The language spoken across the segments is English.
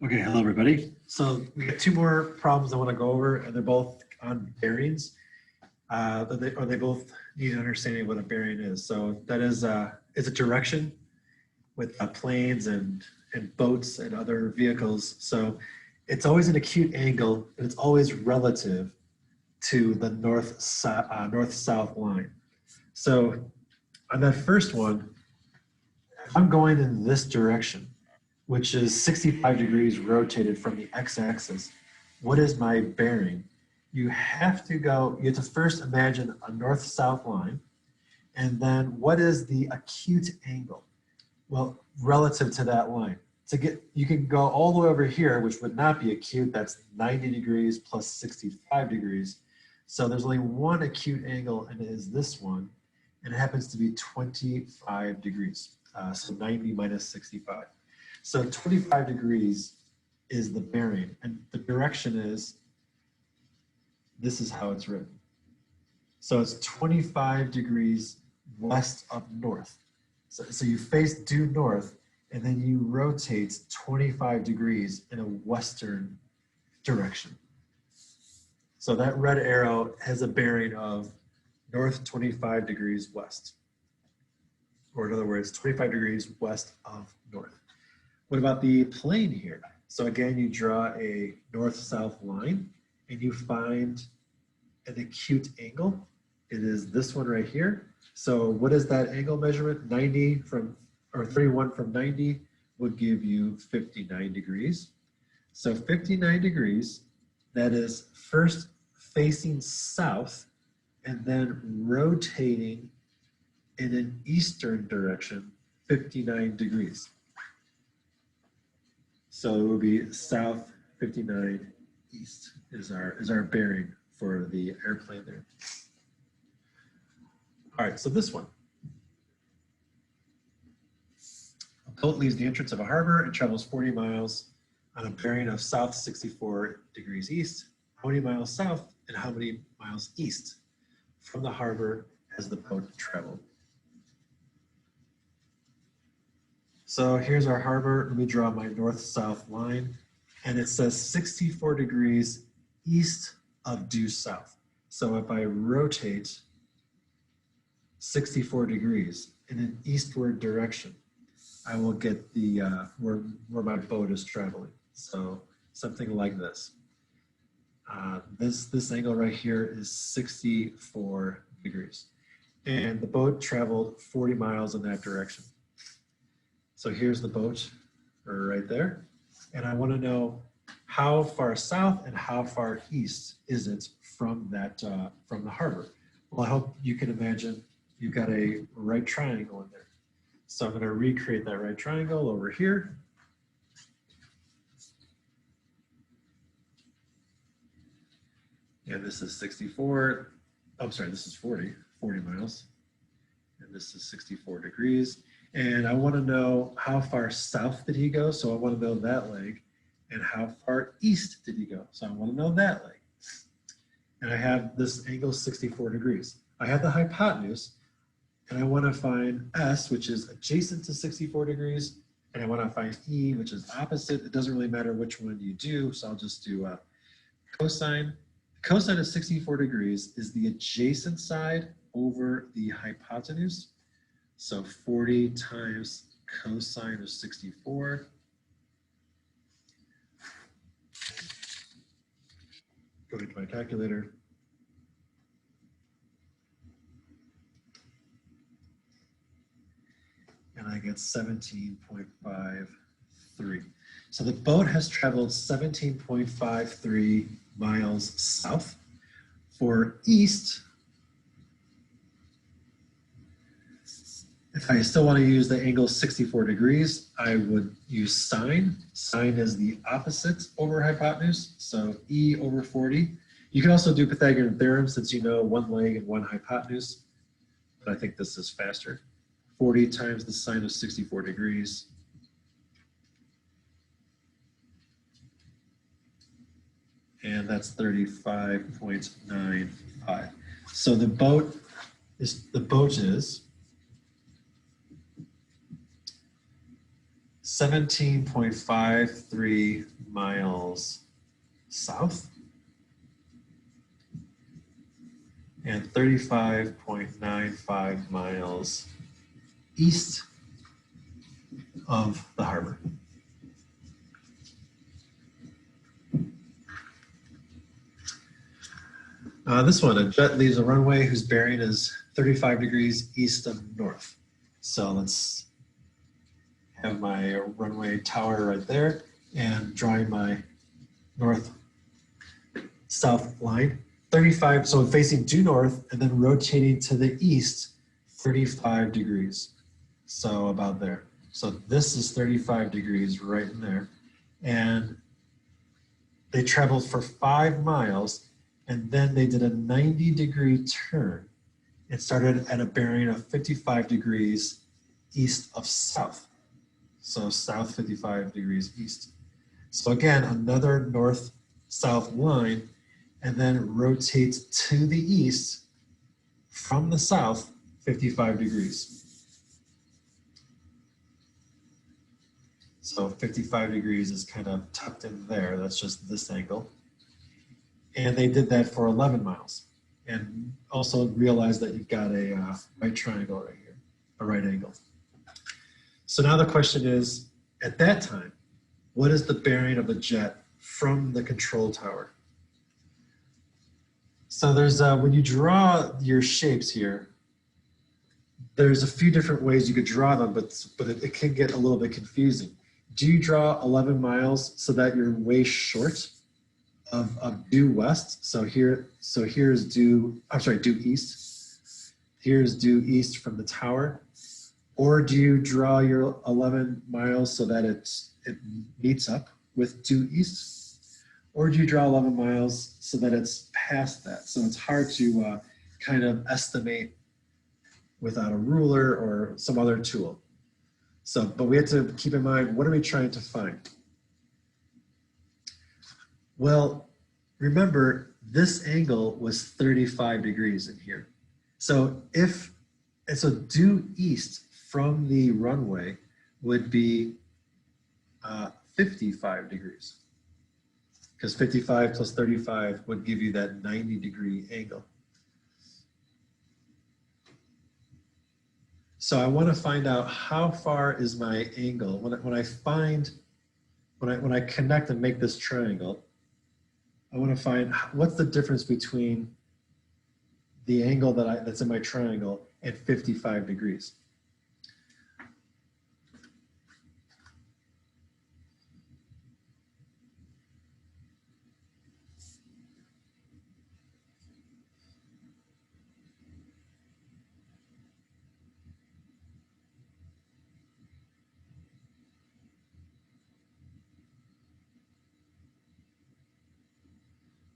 Okay, hello everybody. So we got two more problems I want to go over, and they're both on bearings. They both need an understanding of what a bearing is. So that is it's a direction with planes and boats and other vehicles. So it's always an acute angle, and it's always relative to the north-south line. So on that first one, I'm going in this direction, which is 65 degrees rotated from the x-axis. What is my bearing? You have to first imagine a north-south line, and then what is the acute angle? Well, relative to that line. You can go all the way over here, which would not be acute, that's 90 degrees plus 65 degrees. So there's only one acute angle, and it is this one, and it happens to be 25 degrees. So 90 minus 65. So 25 degrees is the bearing, and the direction is, this is how it's written. So it's 25 degrees west of north. So you face due north, and then you rotate 25 degrees in a western direction. So that red arrow has a bearing of north 25 degrees west. Or in other words, 25 degrees west of north. What about the plane here? So again, you draw a north-south line and you find an acute angle. It is this one right here. So what is that angle measurement? 31 from 90 would give you 59 degrees. So 59 degrees, that is first facing south and then rotating in an eastern direction, 59 degrees. So it would be south 59 east is our bearing for the airplane there. All right, so this one. A boat leaves the entrance of a harbor and travels 40 miles on a bearing of south 64 degrees east. How many miles south and how many miles east from the harbor has the boat traveled? So here's our harbor. Let me draw my north-south line. And it says 64 degrees east of due south. So if I rotate 64 degrees in an eastward direction, I will get the where my boat is traveling. So something like this. This angle right here is 64 degrees. And the boat traveled 40 miles in that direction. So here's the boat right there. And I want to know how far south and how far east is it from from the harbor. Well, I hope you can imagine you've got a right triangle in there. So I'm going to recreate that right triangle over here. And this is 64. I'm sorry, this is 40 miles. And this is 64 degrees. And I want to know how far south did he go? So I want to know that leg. And how far east did he go? So I want to know that leg. And I have this angle 64 degrees. I have the hypotenuse, and I want to find S, which is adjacent to 64 degrees. And I want to find E, which is opposite. It doesn't really matter which one you do, so I'll just do cosine. Cosine of 64 degrees is the adjacent side over the hypotenuse. So 40 times cosine of 64. Go to my calculator. And I get 17.53. So the boat has traveled 17.53 miles south. For east, if I still want to use the angle 64 degrees, I would use sine. Sine is the opposite over hypotenuse, so E over 40. You can also do Pythagorean theorem since you know one leg and one hypotenuse, but I think this is faster. 40 times the sine of 64 degrees. And that's 35.95. So the boat is 17.53 miles south and 35.95 miles east of the harbor. This one, a jet leaves a runway whose bearing is 35 degrees east of north. So let's have my runway tower right there and drawing my north-south line. 35, so facing due north and then rotating to the east 35 degrees. So about there. So this is 35 degrees right in there. And they traveled for 5 miles and then they did a 90-degree turn and started at a bearing of 55 degrees east of south. So south 55 degrees east. So again, another north-south line and then rotate to the east from the south 55 degrees. So 55 degrees is kind of tucked in there. That's just this angle. And they did that for 11 miles. And also realize that you've got a right triangle right here, a right angle. So now the question is, at that time, what is the bearing of the jet from the control tower? So there's, when you draw your shapes here, there's a few different ways you could draw them, but it can get a little bit confusing. Do you draw 11 miles so that you're way short of due west? So here's due east. Here's due east from the tower. Or do you draw your 11 miles so that it meets up with due east? Or do you draw 11 miles so that it's past that? So it's hard to kind of estimate without a ruler or some other tool. So, but we have to keep in mind, what are we trying to find? Well, remember, this angle was 35 degrees in here. So so due east from the runway would be 55 degrees, because 55 plus 35 would give you that 90-degree angle. So I want to find out how far is my angle when I connect and make this triangle. I want to find what's the difference between the angle that's in my triangle and 55 degrees.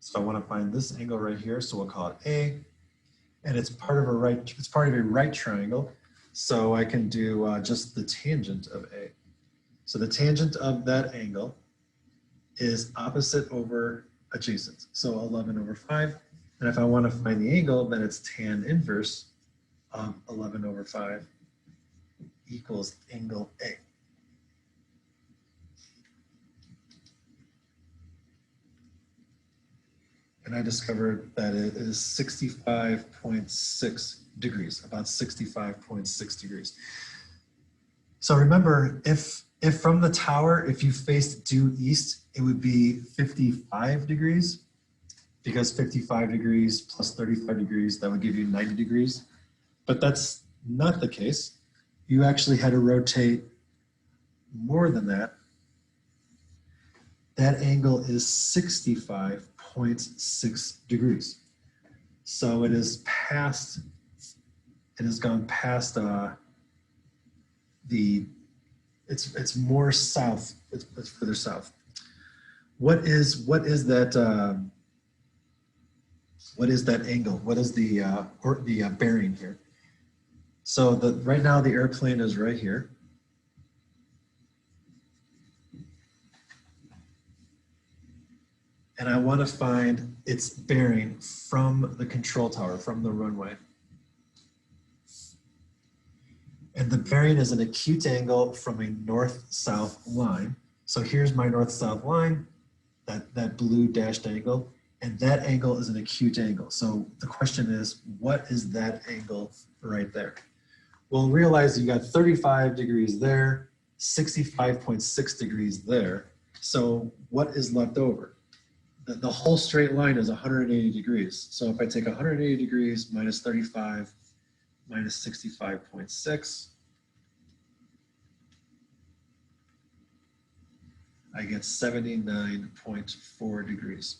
So I want to find this angle right here, so we'll call it A, and it's part of a right triangle, so I can do just the tangent of A. So the tangent of that angle is opposite over adjacent, so 11 over 5. And if I want to find the angle, then it's tan inverse of 11 over 5 equals angle A. And I discovered that it is 65.6 degrees, about 65.6 degrees. So remember, if from the tower, if you faced due east, it would be 55 degrees, because 55 degrees plus 35 degrees, that would give you 90 degrees. But that's not the case. You actually had to rotate more than that. That angle is 65.6 degrees. So it has gone past it's more south, it's further south. What is that angle? What is the bearing here? So right now the airplane is right here. And I want to find its bearing from the control tower, from the runway. And the bearing is an acute angle from a north-south line. So here's my north-south line, that blue dashed angle, and that angle is an acute angle. So the question is, what is that angle right there? Well, realize you got 35 degrees there, 65.6 degrees there. So what is left over? The whole straight line is 180 degrees. So if I take 180 degrees minus 35 minus 65.6, I get 79.4 degrees.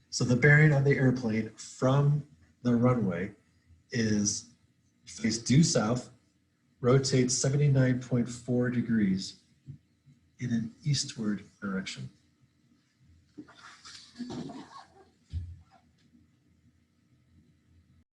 So the bearing on the airplane from the runway is face due south, rotates 79.4 degrees in an eastward direction.